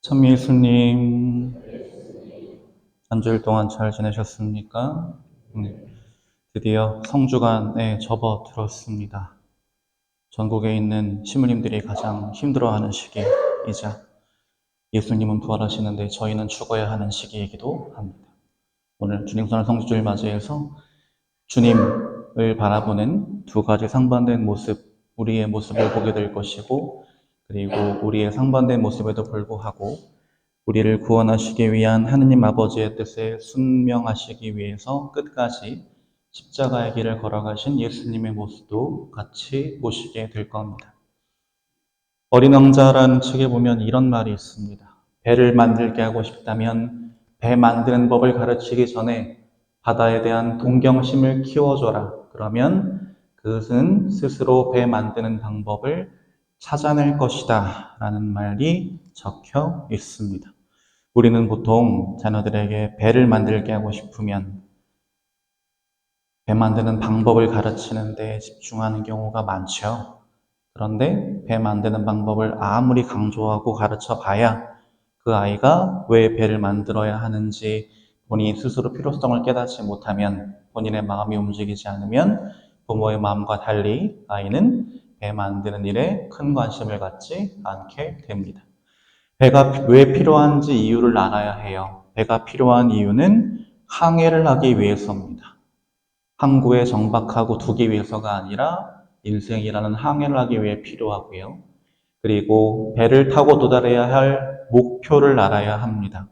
찬미수님, 한 주일 동안 잘 지내셨습니까? 네, 드디어 성주간에 접어들었습니다. 전국에 있는 시민님들이 가장 힘들어하는 시기이자 예수님은 부활하시는데 저희는 죽어야 하는 시기이기도 합니다. 오늘 주님선을 성주주일 맞이해서 주님을 바라보는 두 가지 상반된 모습, 우리의 모습을 보게 될 것이고, 그리고 우리의 상반된 모습에도 불구하고 우리를 구원하시기 위한 하느님 아버지의 뜻에 순명하시기 위해서 끝까지 십자가의 길을 걸어가신 예수님의 모습도 같이 보시게 될 겁니다. 어린 왕자라는 책에 보면 이런 말이 있습니다. 배를 만들게 하고 싶다면 배 만드는 법을 가르치기 전에 바다에 대한 동경심을 키워줘라. 그러면 그것은 스스로 배 만드는 방법을 찾아낼 것이다. 라는 말이 적혀 있습니다. 우리는 보통 자녀들에게 배를 만들게 하고 싶으면 배 만드는 방법을 가르치는 데 집중하는 경우가 많죠. 그런데 배 만드는 방법을 아무리 강조하고 가르쳐 봐야 그 아이가 왜 배를 만들어야 하는지 본인이 스스로 필요성을 깨닫지 못하면, 본인의 마음이 움직이지 않으면 부모의 마음과 달리 아이는 배 만드는 일에 큰 관심을 갖지 않게 됩니다. 배가 왜 필요한지 이유를 알아야 해요. 배가 필요한 이유는 항해를 하기 위해서입니다. 항구에 정박하고 두기 위해서가 아니라 인생이라는 항해를 하기 위해 필요하고요. 그리고 배를 타고 도달해야 할 목표를 알아야 합니다.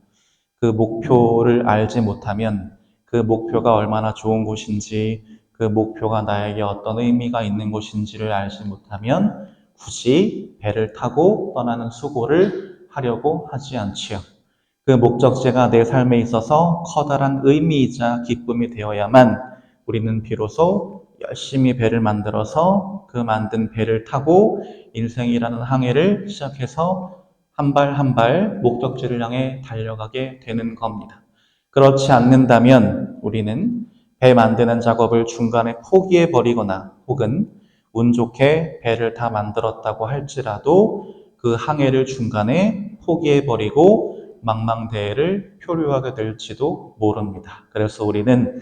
그 목표를 알지 못하면 그 목표가 얼마나 좋은 곳인지, 그 목표가 나에게 어떤 의미가 있는 곳인지를 알지 못하면 굳이 배를 타고 떠나는 수고를 하려고 하지 않지요. 그 목적지가 내 삶에 있어서 커다란 의미이자 기쁨이 되어야만 우리는 비로소 열심히 배를 만들어서 그 만든 배를 타고 인생이라는 항해를 시작해서 한 발 한 발 목적지를 향해 달려가게 되는 겁니다. 그렇지 않는다면 우리는 배 만드는 작업을 중간에 포기해버리거나 혹은 운 좋게 배를 다 만들었다고 할지라도 그 항해를 중간에 포기해버리고 망망대해를 표류하게 될지도 모릅니다. 그래서 우리는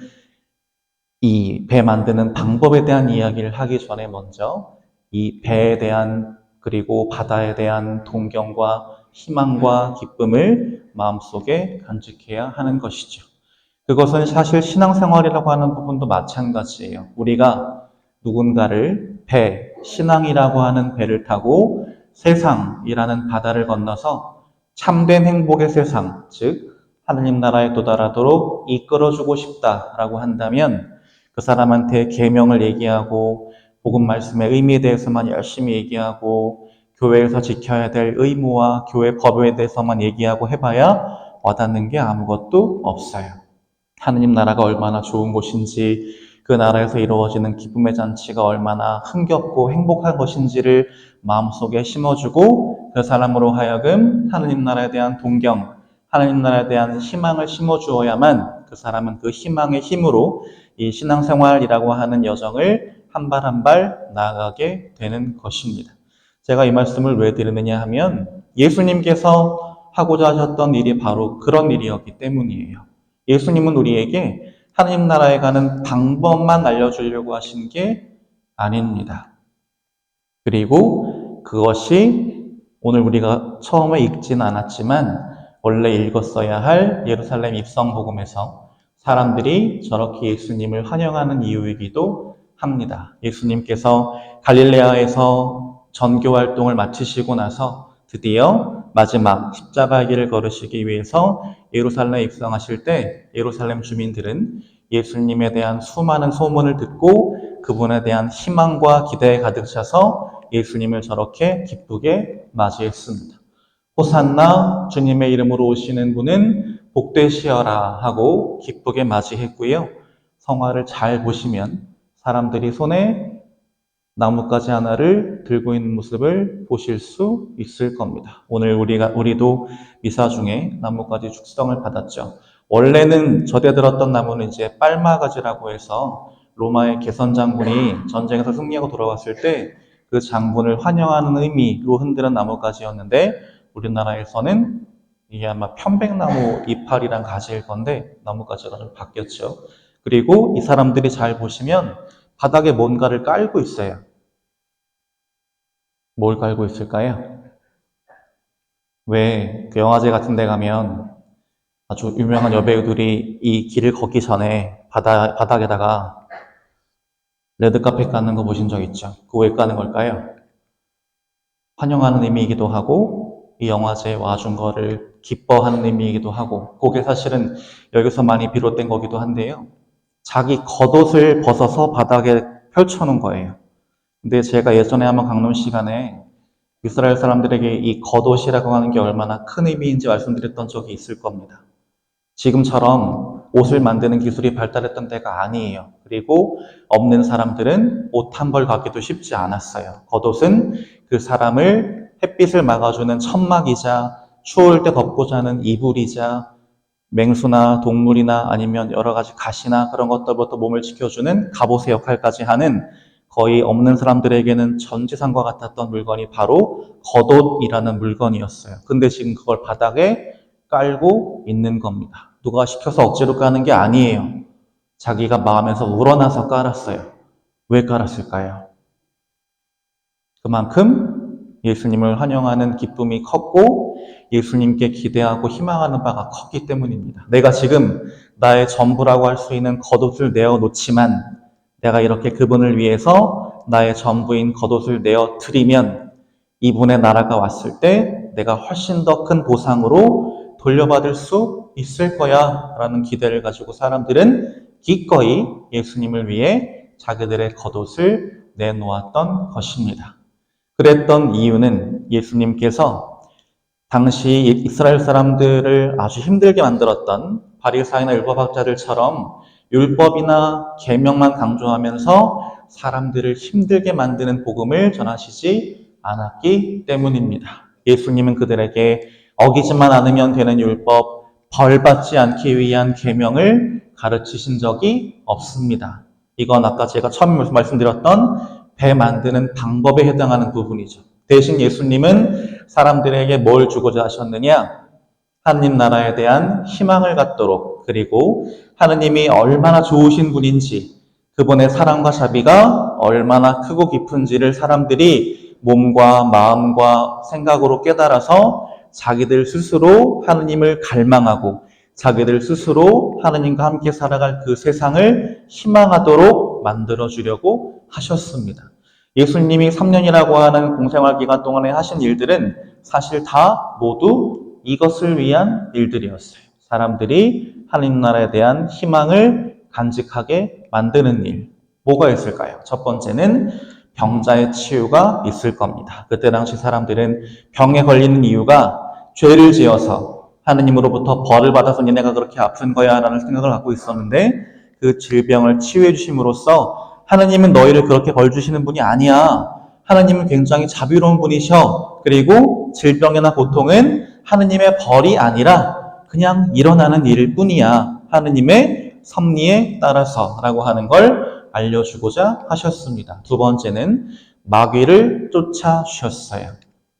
이 배 만드는 방법에 대한 이야기를 하기 전에 먼저 이 배에 대한, 그리고 바다에 대한 동경과 희망과 기쁨을 마음속에 간직해야 하는 것이죠. 그것은 사실 신앙생활이라고 하는 부분도 마찬가지예요. 우리가 누군가를 배, 신앙이라고 하는 배를 타고 세상이라는 바다를 건너서 참된 행복의 세상, 즉 하느님 나라에 도달하도록 이끌어주고 싶다라고 한다면 그 사람한테 계명을 얘기하고 복음 말씀의 의미에 대해서만 열심히 얘기하고 교회에서 지켜야 될 의무와 교회 법에 대해서만 얘기하고 해봐야 와닿는 게 아무것도 없어요. 하느님 나라가 얼마나 좋은 곳인지, 그 나라에서 이루어지는 기쁨의 잔치가 얼마나 흥겹고 행복한 것인지를 마음속에 심어주고 그 사람으로 하여금 하느님 나라에 대한 동경, 하느님 나라에 대한 희망을 심어주어야만 그 사람은 그 희망의 힘으로 이 신앙생활이라고 하는 여정을 한 발 한 발 나아가게 되는 것입니다. 제가 이 말씀을 왜 드리느냐 하면 예수님께서 하고자 하셨던 일이 바로 그런 일이었기 때문이에요. 예수님은 우리에게 하나님 나라에 가는 방법만 알려주려고 하신 게 아닙니다. 그리고 그것이 오늘 우리가 처음에 읽지는 않았지만 원래 읽었어야 할 예루살렘 입성복음에서 사람들이 저렇게 예수님을 환영하는 이유이기도 합니다. 예수님께서 갈릴레아에서 전교 활동을 마치시고 나서 드디어 마지막 십자가의 길을 걸으시기 위해서 예루살렘에 입성하실 때 예루살렘 주민들은 예수님에 대한 수많은 소문을 듣고 그분에 대한 희망과 기대에 가득 차서 예수님을 저렇게 기쁘게 맞이했습니다. 호산나, 주님의 이름으로 오시는 분은 복되시어라 하고 기쁘게 맞이했고요. 성화를 잘 보시면 사람들이 손에 나뭇가지 하나를 들고 있는 모습을 보실 수 있을 겁니다. 오늘 우리도 미사 중에 나뭇가지 축성을 받았죠. 원래는 저대 들었던 나무는 이제 빨마가지라고 해서 로마의 개선 장군이 전쟁에서 승리하고 돌아왔을 때 그 장군을 환영하는 의미로 흔드는 나뭇가지였는데 우리나라에서는 이게 아마 편백나무 이파리랑 가지일 건데 나무가지가 좀 바뀌었죠. 그리고 이 사람들이 잘 보시면 바닥에 뭔가를 깔고 있어요. 뭘 깔고 있을까요? 왜 그 영화제 같은 데 가면 아주 유명한 여배우들이 이 길을 걷기 전에 바닥에다가 레드카펫 까는 거 보신 적 있죠? 그거 왜 까는 걸까요? 환영하는 의미이기도 하고 이 영화제에 와준 거를 기뻐하는 의미이기도 하고 그게 사실은 여기서 많이 비롯된 거기도 한데요. 자기 겉옷을 벗어서 바닥에 펼쳐놓은 거예요. 근데 제가 예전에 한번 강론 시간에 이스라엘 사람들에게 이 겉옷이라고 하는 게 얼마나 큰 의미인지 말씀드렸던 적이 있을 겁니다. 지금처럼 옷을 만드는 기술이 발달했던 때가 아니에요. 그리고 없는 사람들은 옷 한 벌 갖기도 쉽지 않았어요. 겉옷은 그 사람을 햇빛을 막아주는 천막이자 추울 때 덮고 자는 이불이자 맹수나 동물이나 아니면 여러 가지 가시나 그런 것들부터 몸을 지켜주는 갑옷의 역할까지 하는 거의 없는 사람들에게는 전지상과 같았던 물건이 바로 겉옷이라는 물건이었어요. 근데 지금 그걸 바닥에 깔고 있는 겁니다. 누가 시켜서 억지로 까는 게 아니에요. 자기가 마음에서 우러나서 깔았어요. 왜 깔았을까요? 그만큼 예수님을 환영하는 기쁨이 컸고 예수님께 기대하고 희망하는 바가 컸기 때문입니다. 내가 지금 나의 전부라고 할 수 있는 겉옷을 내어놓지만 내가 이렇게 그분을 위해서 나의 전부인 겉옷을 내어드리면 이분의 나라가 왔을 때 내가 훨씬 더 큰 보상으로 돌려받을 수 있을 거야 라는 기대를 가지고 사람들은 기꺼이 예수님을 위해 자기들의 겉옷을 내놓았던 것입니다. 그랬던 이유는 예수님께서 당시 이스라엘 사람들을 아주 힘들게 만들었던 바리사이나 율법학자들처럼 율법이나 계명만 강조하면서 사람들을 힘들게 만드는 복음을 전하시지 않았기 때문입니다. 예수님은 그들에게 어기지만 않으면 되는 율법, 벌받지 않기 위한 계명을 가르치신 적이 없습니다. 이건 아까 제가 처음 말씀드렸던 배 만드는 방법에 해당하는 부분이죠. 대신 예수님은 사람들에게 뭘 주고자 하셨느냐? 하느님 나라에 대한 희망을 갖도록, 그리고 하느님이 얼마나 좋으신 분인지, 그분의 사랑과 자비가 얼마나 크고 깊은지를 사람들이 몸과 마음과 생각으로 깨달아서 자기들 스스로 하느님을 갈망하고 자기들 스스로 하느님과 함께 살아갈 그 세상을 희망하도록 만들어주려고 하셨습니다. 예수님이 3년이라고 하는 공생활 기간 동안에 하신 일들은 사실 다 모두 이것을 위한 일들이었어요. 사람들이 하느님 나라에 대한 희망을 간직하게 만드는 일. 뭐가 있을까요? 첫 번째는 병자의 치유가 있을 겁니다. 그때 당시 사람들은 병에 걸리는 이유가 죄를 지어서 하느님으로부터 벌을 받아서 니네가 그렇게 아픈 거야 라는 생각을 갖고 있었는데 그 질병을 치유해 주심으로써 하느님은 너희를 그렇게 벌 주시는 분이 아니야. 하느님은 굉장히 자비로운 분이셔. 그리고 질병이나 고통은 하느님의 벌이 아니라 그냥 일어나는 일일 뿐이야. 하느님의 섭리에 따라서 라고 하는 걸 알려주고자 하셨습니다. 두 번째는 마귀를 쫓아주셨어요.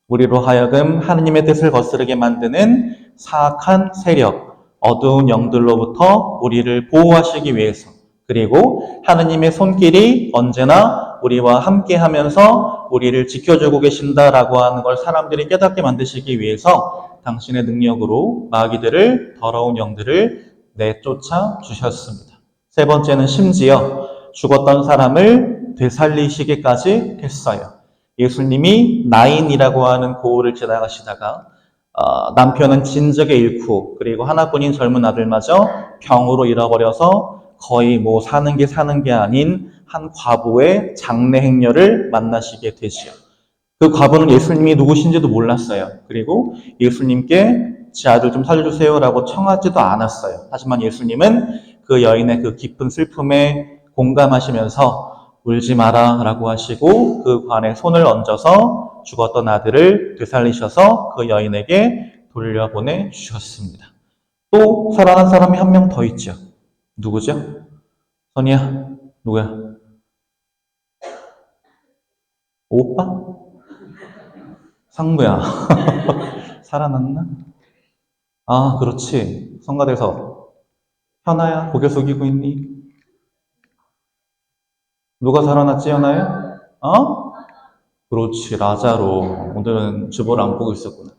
우리로 하여금 하느님의 뜻을 거스르게 만드는 사악한 세력, 어두운 영들로부터 우리를 보호하시기 위해서, 그리고 하느님의 손길이 언제나 우리와 함께 하면서 우리를 지켜주고 계신다라고 하는 걸 사람들이 깨닫게 만드시기 위해서 당신의 능력으로 마귀들을, 더러운 영들을 내쫓아 주셨습니다. 세 번째는 심지어 죽었던 사람을 되살리시기까지 했어요. 예수님이 나인이라고 하는 고을을 지나가시다가 남편은 진즉에 잃고 그리고 하나뿐인 젊은 아들마저 병으로 잃어버려서 거의 사는 게 아닌 한 과부의 장례 행렬을 만나시게 되지요. 그 과부는 예수님이 누구신지도 몰랐어요. 그리고 예수님께 제 아들 좀 살려주세요라고 청하지도 않았어요. 하지만 예수님은 그 여인의 그 깊은 슬픔에 공감하시면서 울지 마라 라고 하시고 그 관에 손을 얹어서 죽었던 아들을 되살리셔서 그 여인에게 돌려보내 주셨습니다. 또 살아난 사람이 한 명 더 있죠. 누구죠? 선이야? 누구야? 오빠? 상무야. 살아났나? 아, 그렇지. 성가대서. 현아야, 고개 숙이고 있니? 누가 살아났지, 현아야? 어? 그렇지, 라자로. 오늘은 주보를 안 보고 있었구나.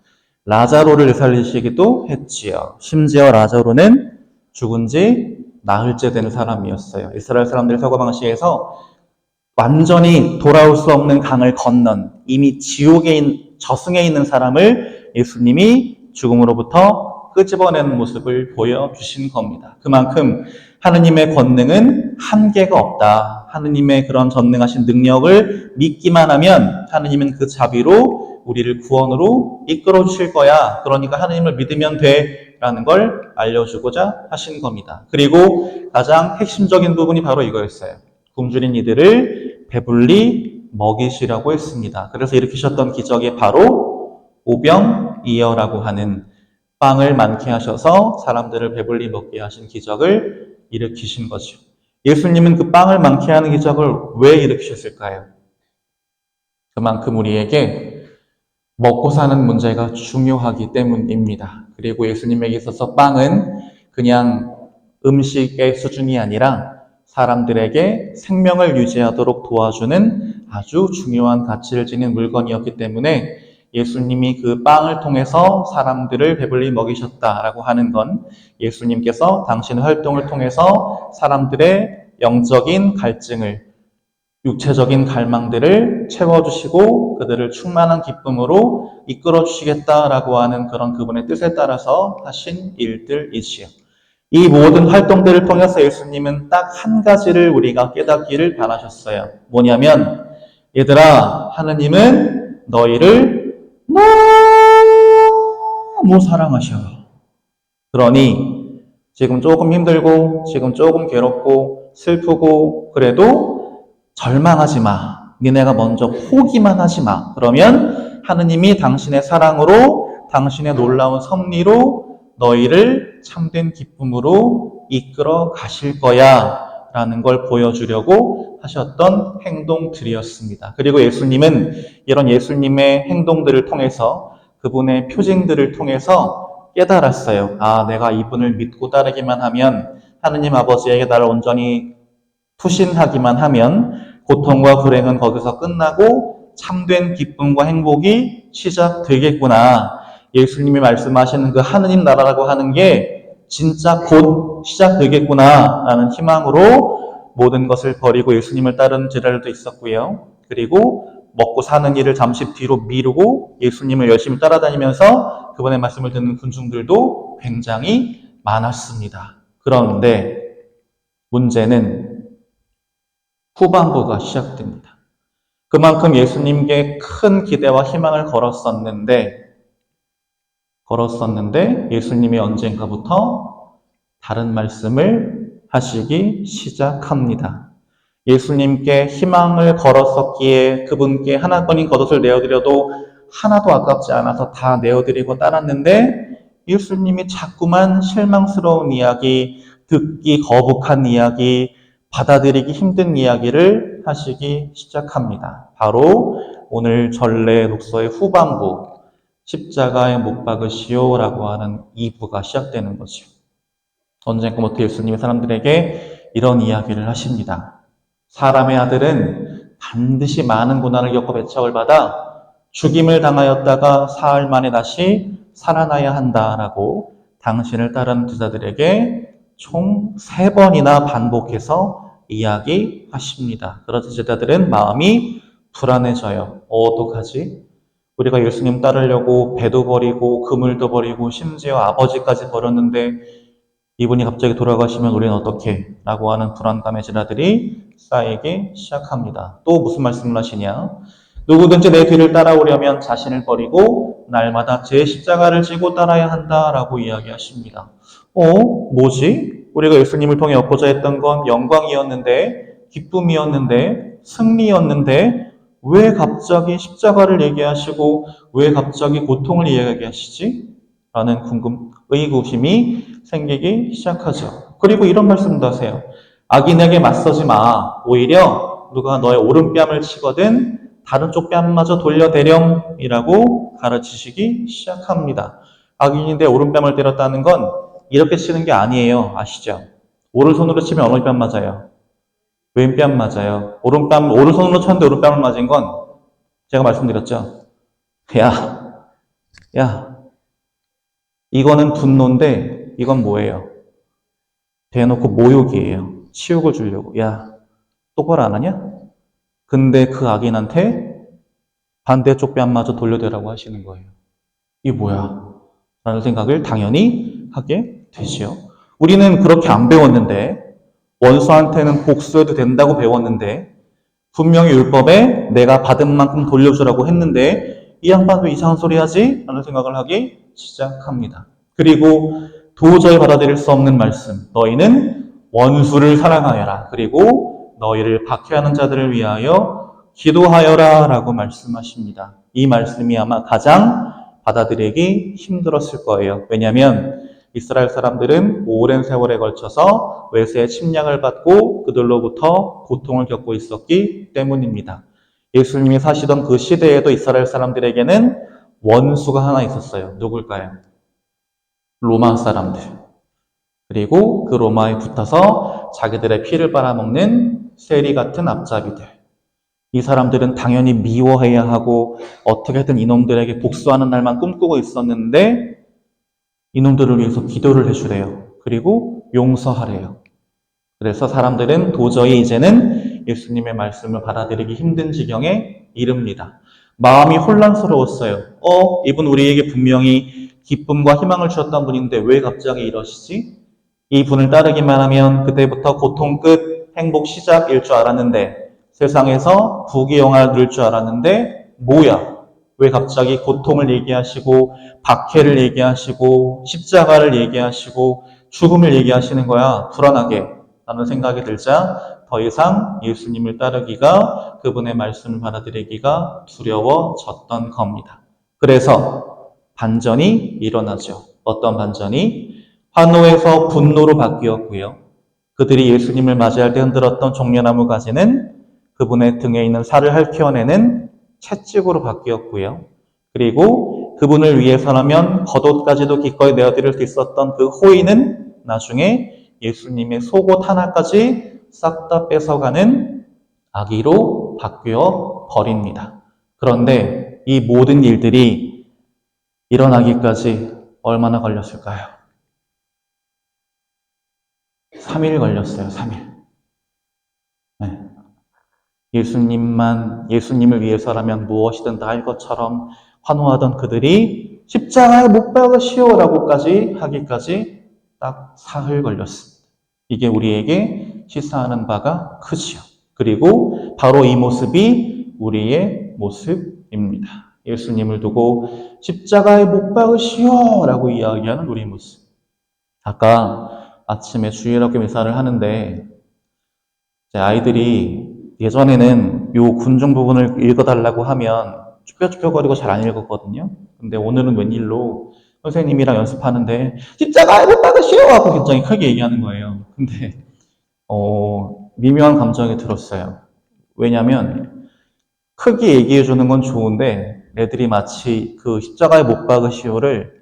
라자로를 살리시기도 했지요. 심지어 라자로는 죽은 지 나흘째 되는 사람이었어요. 이스라엘 사람들의 사고방식에서 완전히 돌아올 수 없는 강을 건넌 이미 저승에 있는 사람을 예수님이 죽음으로부터 끄집어내는 모습을 보여주신 겁니다. 그만큼 하느님의 권능은 한계가 없다. 하느님의 그런 전능하신 능력을 믿기만 하면 하느님은 그 자비로 우리를 구원으로 이끌어 주실 거야. 그러니까 하느님을 믿으면 돼. 라는 걸 알려주고자 하신 겁니다. 그리고 가장 핵심적인 부분이 바로 이거였어요. 굶주린 이들을 배불리 먹이시라고 했습니다. 그래서 일으키셨던 기적이 바로 오병이어라고 하는 빵을 많게 하셔서 사람들을 배불리 먹게 하신 기적을 일으키신 거죠. 예수님은 그 빵을 많게 하는 기적을 왜 일으키셨을까요? 그만큼 우리에게 먹고 사는 문제가 중요하기 때문입니다. 그리고 예수님에게 있어서 빵은 그냥 음식의 수준이 아니라 사람들에게 생명을 유지하도록 도와주는 아주 중요한 가치를 지닌 물건이었기 때문에 예수님이 그 빵을 통해서 사람들을 배불리 먹이셨다라고 하는 건 예수님께서 당신의 활동을 통해서 사람들의 영적인 갈증을, 육체적인 갈망들을 채워주시고 그들을 충만한 기쁨으로 이끌어주시겠다라고 하는 그런 그분의 뜻에 따라서 하신 일들이지요. 이 모든 활동들을 통해서 예수님은 딱 한 가지를 우리가 깨닫기를 바라셨어요. 뭐냐면, 얘들아, 하느님은 너희를 너무 사랑하셔. 그러니 지금 조금 힘들고 지금 조금 괴롭고 슬프고 그래도 절망하지 마. 니네가 먼저 포기만 하지 마. 그러면 하느님이 당신의 사랑으로 당신의 놀라운 섭리로 너희를 참된 기쁨으로 이끌어 가실 거야 라는 걸 보여주려고 하셨던 행동들이었습니다. 그리고 예수님은 이런 예수님의 행동들을 통해서 그분의 표징들을 통해서 깨달았어요. 아, 내가 이분을 믿고 따르기만 하면 하느님 아버지에게 나를 온전히 투신하기만 하면 고통과 불행은 거기서 끝나고 참된 기쁨과 행복이 시작되겠구나. 예수님이 말씀하시는 그 하느님 나라라고 하는 게 진짜 곧 시작되겠구나 라는 희망으로 모든 것을 버리고 예수님을 따르는 제자들도 있었고요. 그리고 먹고 사는 일을 잠시 뒤로 미루고 예수님을 열심히 따라다니면서 그분의 말씀을 듣는 군중들도 굉장히 많았습니다. 그런데 문제는 후반부가 시작됩니다. 그만큼 예수님께 큰 기대와 희망을 걸었었는데 예수님이 언젠가부터 다른 말씀을 하시기 시작합니다. 예수님께 희망을 걸었었기에 그분께 하나뿐인 겉옷을 내어드려도 하나도 아깝지 않아서 다 내어드리고 따랐는데 예수님이 자꾸만 실망스러운 이야기, 듣기 거북한 이야기, 받아들이기 힘든 이야기를 하시기 시작합니다. 바로 오늘 전례 독서의 후반부 십자가에 못 박으시오라고 하는 2부가 시작되는 거죠. 언젠가부터 예수님이 사람들에게 이런 이야기를 하십니다. 사람의 아들은 반드시 많은 고난을 겪고 배척을 받아 죽임을 당하였다가 사흘 만에 다시 살아나야 한다라고 당신을 따르는 제자들에게 총 3번이나 반복해서 이야기하십니다. 그래서 제자들은 마음이 불안해져요. 어떡하지? 우리가 예수님 따르려고 배도 버리고 그물도 버리고 심지어 아버지까지 버렸는데 이분이 갑자기 돌아가시면 우리는 어떻게? 라고 하는 불안감의 제자들이 쌓이기 시작합니다. 또 무슨 말씀을 하시냐? 누구든지 내 뒤를 따라오려면 자신을 버리고 날마다 제 십자가를 지고 따라야 한다라고 이야기하십니다. 뭐지? 우리가 예수님을 통해 얻고자 했던 건 영광이었는데, 기쁨이었는데, 승리였는데 왜 갑자기 십자가를 얘기하시고 왜 갑자기 고통을 이야기하시지? 라는 의구심이 생기기 시작하죠. 그리고 이런 말씀도 하세요. 악인에게 맞서지 마. 오히려 누가 너의 오른뺨을 치거든 다른 쪽 뺨마저 돌려대렴이라고 가르치시기 시작합니다. 악인인데 오른뺨을 때렸다는 건 이렇게 치는 게 아니에요. 아시죠? 오른손으로 치면 어느 뺨 맞아요? 왼뺨 맞아요. 오른손으로 쳤는데 오른뺨을 맞은 건 제가 말씀드렸죠. 야, 이거는 분노인데 이건 뭐예요? 대놓고 모욕이에요. 치욕을 주려고. 야, 똑바로 안 하냐? 근데 그 악인한테 반대쪽 뺨마저 돌려대라고 하시는 거예요. 이게 뭐야? 라는 생각을 당연히 하게 되지요. 우리는 그렇게 안 배웠는데, 원수한테는 복수해도 된다고 배웠는데, 분명히 율법에 내가 받은 만큼 돌려주라고 했는데, 이 양반 왜 이상한 소리 하지? 라는 생각을 하기 시작합니다. 그리고 도저히 받아들일 수 없는 말씀. 너희는 원수를 사랑하여라. 그리고 너희를 박해하는 자들을 위하여 기도하여라. 라고 말씀하십니다. 이 말씀이 아마 가장 받아들이기 힘들었을 거예요. 왜냐하면 이스라엘 사람들은 오랜 세월에 걸쳐서 외세의 침략을 받고 그들로부터 고통을 겪고 있었기 때문입니다. 예수님이 사시던 그 시대에도 이스라엘 사람들에게는 원수가 하나 있었어요. 누굴까요? 로마 사람들. 그리고 그 로마에 붙어서 자기들의 피를 빨아먹는 세리 같은 앞잡이들. 이 사람들은 당연히 미워해야 하고 어떻게든 이놈들에게 복수하는 날만 꿈꾸고 있었는데 이놈들을 위해서 기도를 해주래요. 그리고 용서하래요. 그래서 사람들은 도저히 이제는 예수님의 말씀을 받아들이기 힘든 지경에 이릅니다. 마음이 혼란스러웠어요. 이분 우리에게 분명히 기쁨과 희망을 주었던 분인데 왜 갑자기 이러시지? 이 분을 따르기만 하면 그때부터 고통 끝, 행복 시작일 줄 알았는데 세상에서 부귀영화를 누릴 줄 알았는데 뭐야? 왜 갑자기 고통을 얘기하시고 박해를 얘기하시고 십자가를 얘기하시고 죽음을 얘기하시는 거야? 불안하게 라는 생각이 들자 더 이상 예수님을 따르기가 그분의 말씀을 받아들이기가 두려워졌던 겁니다. 그래서 반전이 일어나죠. 어떤 반전이? 환호에서 분노로 바뀌었고요. 그들이 예수님을 맞이할 때 흔들었던 종려나무 가지는 그분의 등에 있는 살을 핥혀내는 채찍으로 바뀌었고요. 그리고 그분을 위해서라면 겉옷까지도 기꺼이 내어드릴 수 있었던 그 호의는 나중에 예수님의 속옷 하나까지 싹 다 뺏어가는 악의로 바뀌어 버립니다. 그런데 이 모든 일들이 일어나기까지 얼마나 걸렸을까요? 3일 걸렸어요. 3일. 네. 예수님을 위해서라면 무엇이든 다 할 것처럼 환호하던 그들이 십자가에 못 박으시오라고까지 하기까지 딱 사흘 걸렸습니다. 이게 우리에게 시사하는 바가 크지요. 그리고 바로 이 모습이 우리의 모습입니다. 예수님을 두고 십자가에 못 박으시오라고 이야기하는 우리의 모습. 아까 아침에 주일학교 미사를 하는데 제 아이들이 예전에는 요 군중 부분을 읽어달라고 하면 쭈뼛쭈뼛거리고 잘 안 읽었거든요. 근데 오늘은 웬일로 선생님이랑 연습하는데 십자가에 못 박으시오 하고 굉장히 크게 얘기하는 거예요. 근데 미묘한 감정이 들었어요. 왜냐면 크게 얘기해 주는 건 좋은데 애들이 마치 그 십자가에 못 박으시오를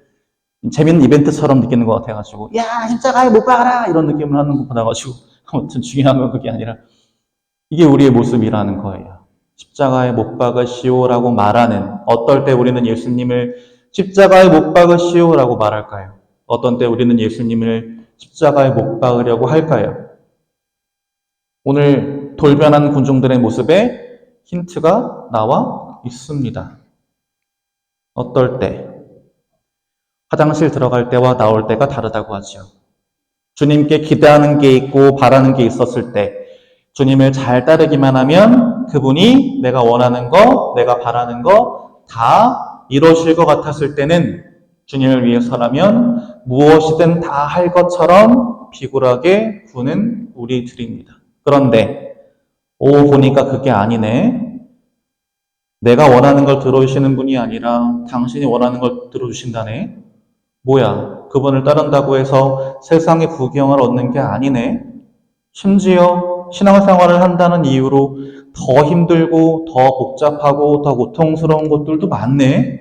재밌는 이벤트처럼 느끼는 것 같아가지고 야 십자가에 못 박아라 이런 느낌을 하는 것 같아가지고 아무튼 중요한 건 그게 아니라 이게 우리의 모습이라는 거예요. 십자가에 못 박으시오라고 말하는 어떨 때 우리는 예수님을 십자가에 못 박으시오라고 말할까요? 어떤 때 우리는 예수님을 십자가에 못 박으려고 할까요? 오늘 돌변한 군중들의 모습에 힌트가 나와 있습니다. 어떨 때? 화장실 들어갈 때와 나올 때가 다르다고 하죠. 주님께 기대하는 게 있고 바라는 게 있었을 때 주님을 잘 따르기만 하면 그분이 내가 원하는 거, 내가 바라는 거 다 이루어질 것 같았을 때는 주님을 위해서라면 무엇이든 다 할 것처럼 비굴하게 구는 우리들입니다. 그런데 보니까 그게 아니네. 내가 원하는 걸 들어주시는 분이 아니라 당신이 원하는 걸 들어주신다네. 뭐야, 그분을 따른다고 해서 세상의 부귀영화를 얻는 게 아니네. 심지어 신앙생활을 한다는 이유로 더 힘들고 더 복잡하고 더 고통스러운 것들도 많네.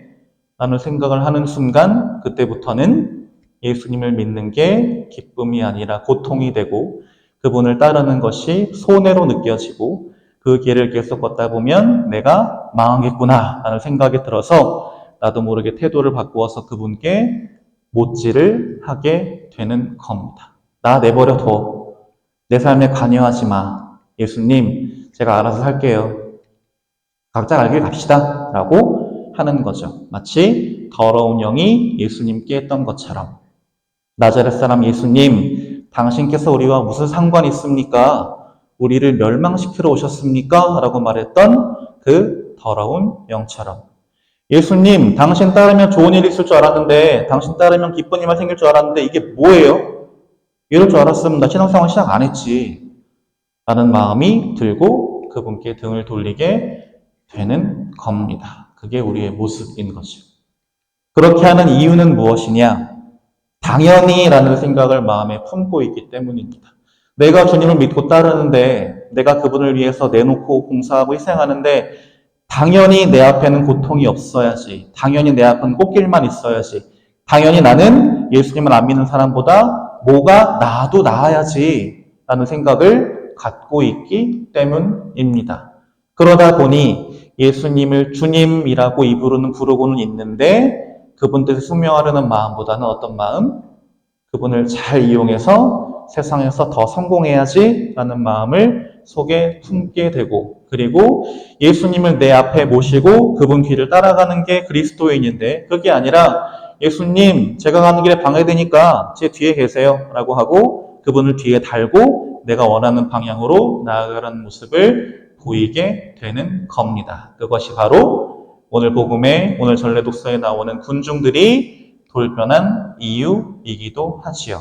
라는 생각을 하는 순간 그때부터는 예수님을 믿는 게 기쁨이 아니라 고통이 되고 그분을 따르는 것이 손해로 느껴지고 그 길을 계속 걷다 보면 내가 망하겠구나 라는 생각이 들어서 나도 모르게 태도를 바꾸어서 그분께 못질을 하게 되는 겁니다. 나 내버려 둬. 내 삶에 관여하지 마. 예수님, 제가 알아서 살게요. 각자 갈 길 갑시다. 라고 하는 거죠. 마치 더러운 영이 예수님께 했던 것처럼. 나자렛 사람 예수님, 당신께서 우리와 무슨 상관이 있습니까? 우리를 멸망시키러 오셨습니까? 라고 말했던 그 더러운 영처럼. 예수님, 당신 따르면 좋은 일이 있을 줄 알았는데, 당신 따르면 기쁜 일만 생길 줄 알았는데, 이게 뭐예요? 이럴 줄 알았으면 나 신앙생활 시작 안 했지. 라는 마음이 들고 그분께 등을 돌리게 되는 겁니다. 그게 우리의 모습인 거죠. 그렇게 하는 이유는 무엇이냐? 당연히 라는 생각을 마음에 품고 있기 때문입니다. 내가 주님을 믿고 따르는데, 내가 그분을 위해서 내놓고 봉사하고 희생하는데, 당연히 내 앞에는 고통이 없어야지. 당연히 내 앞은 꽃길만 있어야지. 당연히 나는 예수님을 안 믿는 사람보다 뭐가 나아도 나아야지. 라는 생각을 갖고 있기 때문입니다. 그러다 보니 예수님을 주님이라고 입으로는 부르고는 있는데 그분 뜻에 순명하려는 마음보다는 어떤 마음? 그분을 잘 이용해서 세상에서 더 성공해야지 라는 마음을 속에 품게 되고 그리고 예수님을 내 앞에 모시고 그분 길을 따라가는 게 그리스도인인데 그게 아니라 예수님 제가 가는 길에 방해되니까 제 뒤에 계세요 라고 하고 그분을 뒤에 달고 내가 원하는 방향으로 나아가는 모습을 보이게 되는 겁니다. 그것이 바로 오늘 복음에 오늘 전래 독서에 나오는 군중들이 돌변한 이유이기도 하지요.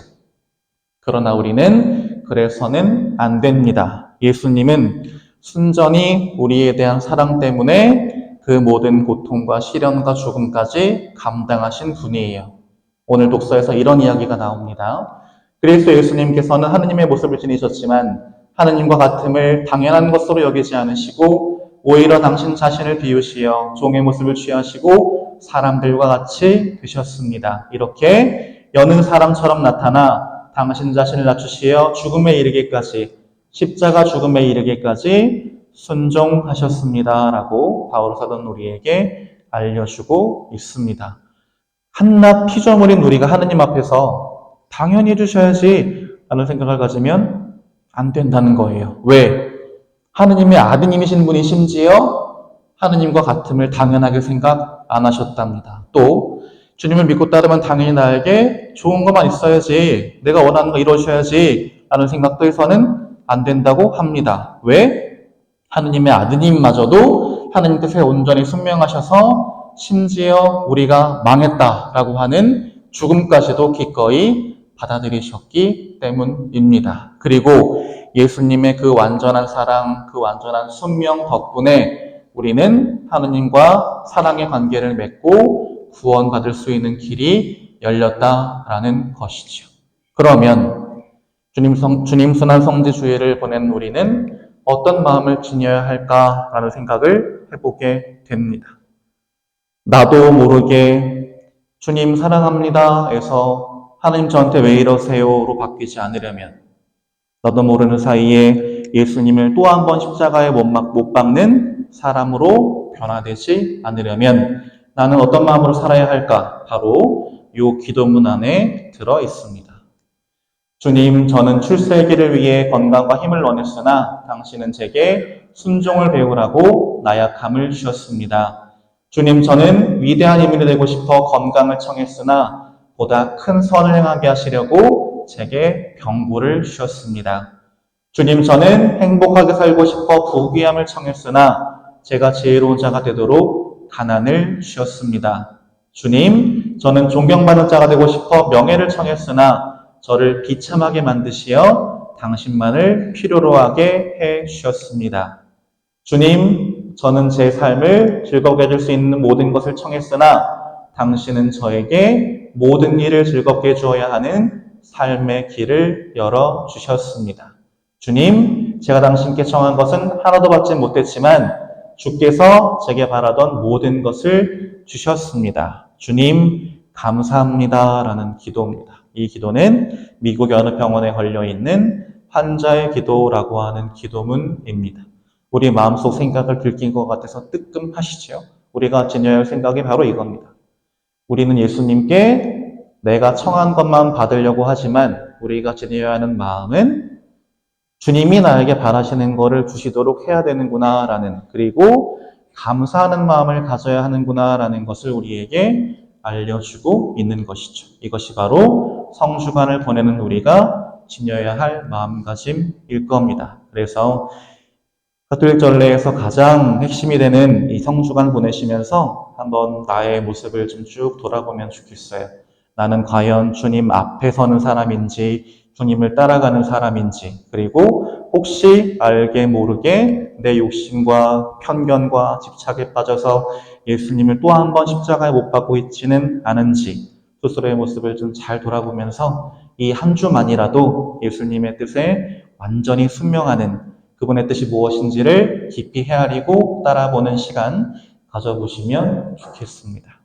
그러나 우리는 그래서는 안 됩니다. 예수님은 순전히 우리에 대한 사랑 때문에 그 모든 고통과 시련과 죽음까지 감당하신 분이에요. 오늘 독서에서 이런 이야기가 나옵니다. 그리스도 예수님께서는 하느님의 모습을 지니셨지만 하느님과 같음을 당연한 것으로 여기지 않으시고 오히려 당신 자신을 비우시어 종의 모습을 취하시고 사람들과 같이 되셨습니다. 이렇게 여는 사람처럼 나타나 당신 자신을 낮추시어 죽음에 이르기까지 십자가 죽음에 이르기까지 순종하셨습니다. 라고 바울 사도는 우리에게 알려주고 있습니다. 한낱 피조물인 우리가 하느님 앞에서 당연히 해주셔야지 라는 생각을 가지면 안 된다는 거예요. 왜? 하느님의 아드님이신 분이 심지어 하느님과 같음을 당연하게 생각 안 하셨답니다. 또 주님을 믿고 따르면 당연히 나에게 좋은 것만 있어야지 내가 원하는 거 이루어져야지 라는 생각도 해서는 안 된다고 합니다. 왜? 하느님의 아드님마저도 하느님 뜻에 온전히 순명하셔서 심지어 우리가 망했다라고 하는 죽음까지도 기꺼이 받아들이셨기 때문입니다. 그리고 예수님의 그 완전한 사랑, 그 완전한 순명 덕분에 우리는 하느님과 사랑의 관계를 맺고 구원받을 수 있는 길이 열렸다라는 것이죠. 그러면 주님 순환 성지 주일을 보낸 우리는 어떤 마음을 지녀야 할까라는 생각을 해보게 됩니다. 나도 모르게 주님 사랑합니다 에서 하느님 저한테 왜 이러세요로 바뀌지 않으려면 나도 모르는 사이에 예수님을 또 한 번 십자가에 못 박는 사람으로 변화되지 않으려면 나는 어떤 마음으로 살아야 할까? 바로 이 기도문 안에 들어 있습니다. 주님, 저는 출세기를 위해 건강과 힘을 원했으나 당신은 제게 순종을 배우라고 나약함을 주셨습니다. 주님, 저는 위대한 인물이 되고 싶어 건강을 청했으나 보다 큰 선을 행하게 하시려고 제게 병고를 주셨습니다. 주님, 저는 행복하게 살고 싶어 부귀함을 청했으나 제가 지혜로운 자가 되도록 가난을 주셨습니다. 주님, 저는 존경받는 자가 되고 싶어 명예를 청했으나 저를 비참하게 만드시어 당신만을 필요로 하게 해 주셨습니다. 주님, 저는 제 삶을 즐겁게 해줄 수 있는 모든 것을 청했으나 당신은 저에게 모든 일을 즐겁게 해주어야 하는 삶의 길을 열어주셨습니다. 주님, 제가 당신께 청한 것은 하나도 받지 못했지만 주께서 제게 바라던 모든 것을 주셨습니다. 주님, 감사합니다. 라는 기도입니다. 이 기도는 미국의 어느 병원에 걸려있는 환자의 기도라고 하는 기도문입니다. 우리 마음속 생각을 들킨 것 같아서 뜨끔하시죠? 우리가 지녀야 할 생각이 바로 이겁니다. 우리는 예수님께 내가 청한 것만 받으려고 하지만 우리가 지녀야 하는 마음은 주님이 나에게 바라시는 것을 주시도록 해야 되는구나 라는, 그리고 감사하는 마음을 가져야 하는구나 라는 것을 우리에게 알려주고 있는 것이죠. 이것이 바로 성주간을 보내는 우리가 지녀야 할 마음가짐일 겁니다. 그래서 가톨릭 전례에서 가장 핵심이 되는 이 성주간 보내시면서 한번 나의 모습을 좀 쭉 돌아보면 좋겠어요. 나는 과연 주님 앞에 서는 사람인지, 주님을 따라가는 사람인지, 그리고 혹시 알게 모르게 내 욕심과 편견과 집착에 빠져서 예수님을 또 한 번 십자가에 못 박고 있지는 않은지, 스스로의 모습을 좀 잘 돌아보면서 이 한 주만이라도 예수님의 뜻에 완전히 순명하는, 그분의 뜻이 무엇인지를 깊이 헤아리고 따라보는 시간 가져보시면 좋겠습니다.